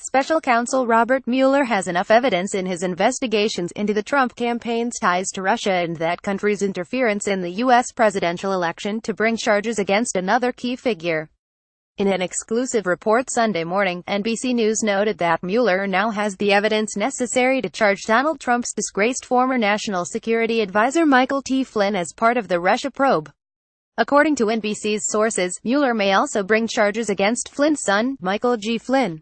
Special counsel Robert Mueller has enough evidence in his investigations into the Trump campaign's ties to Russia and that country's interference in the U.S. presidential election to bring charges against another key figure. In an exclusive report Sunday morning, NBC News noted that Mueller now has the evidence necessary to charge Donald Trump's disgraced former National Security Advisor Michael T. Flynn as part of the Russia probe. According to NBC's sources, Mueller may also bring charges against Flynn's son, Michael G. Flynn.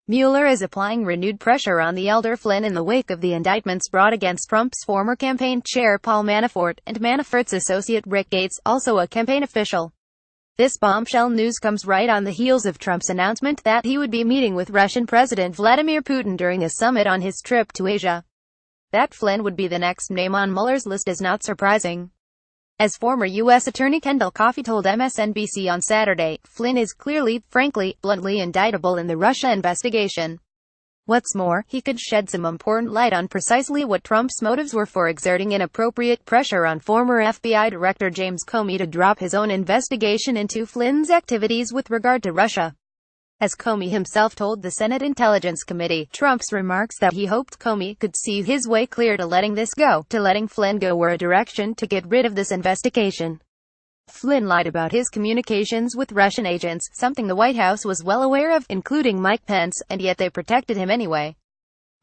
Mueller is applying renewed pressure on the elder Flynn in the wake of the indictments brought against Trump's former campaign chair Paul Manafort, and Manafort's associate Rick Gates, also a campaign official. This bombshell news comes right on the heels of Trump's announcement that he would be meeting with Russian President Vladimir Putin during a summit on his trip to Asia. That Flynn would be the next name on Mueller's list is not surprising. As former U.S. Attorney Kendall Coffey told MSNBC on Saturday, Flynn is clearly, frankly, bluntly indictable in the Russia investigation. What's more, he could shed some important light on precisely what Trump's motives were for exerting inappropriate pressure on former FBI Director James Comey to drop his own investigation into Flynn's activities with regard to Russia. As Comey himself told the Senate Intelligence Committee, Trump's remarks that he hoped Comey could see his way clear to letting Flynn go were a direction to get rid of this investigation. Flynn lied about his communications with Russian agents, something the White House was well aware of, including Mike Pence, and yet they protected him anyway.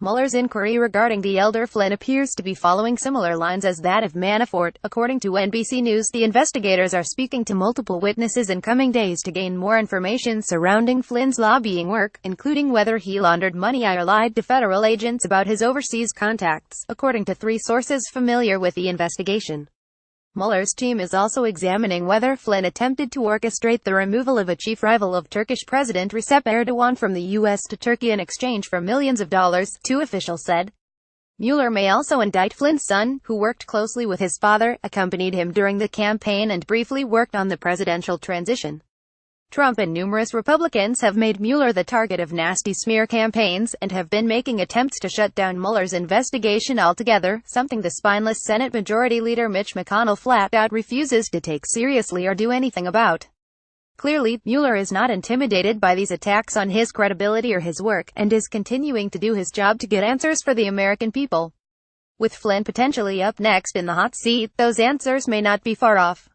Mueller's inquiry regarding the elder Flynn appears to be following similar lines as that of Manafort. According to NBC News, the investigators are speaking to multiple witnesses in coming days to gain more information surrounding Flynn's lobbying work, including whether he laundered money or lied to federal agents about his overseas contacts, according to three sources familiar with the investigation. Mueller's team is also examining whether Flynn attempted to orchestrate the removal of a chief rival of Turkish President Recep Erdogan from the U.S. to Turkey in exchange for millions of dollars, two officials said. Mueller may also indict Flynn's son, who worked closely with his father, accompanied him during the campaign and briefly worked on the presidential transition. Trump and numerous Republicans have made Mueller the target of nasty smear campaigns, and have been making attempts to shut down Mueller's investigation altogether, something the spineless Senate Majority Leader Mitch McConnell flat out refuses to take seriously or do anything about. Clearly, Mueller is not intimidated by these attacks on his credibility or his work, and is continuing to do his job to get answers for the American people. With Flynn potentially up next in the hot seat, those answers may not be far off.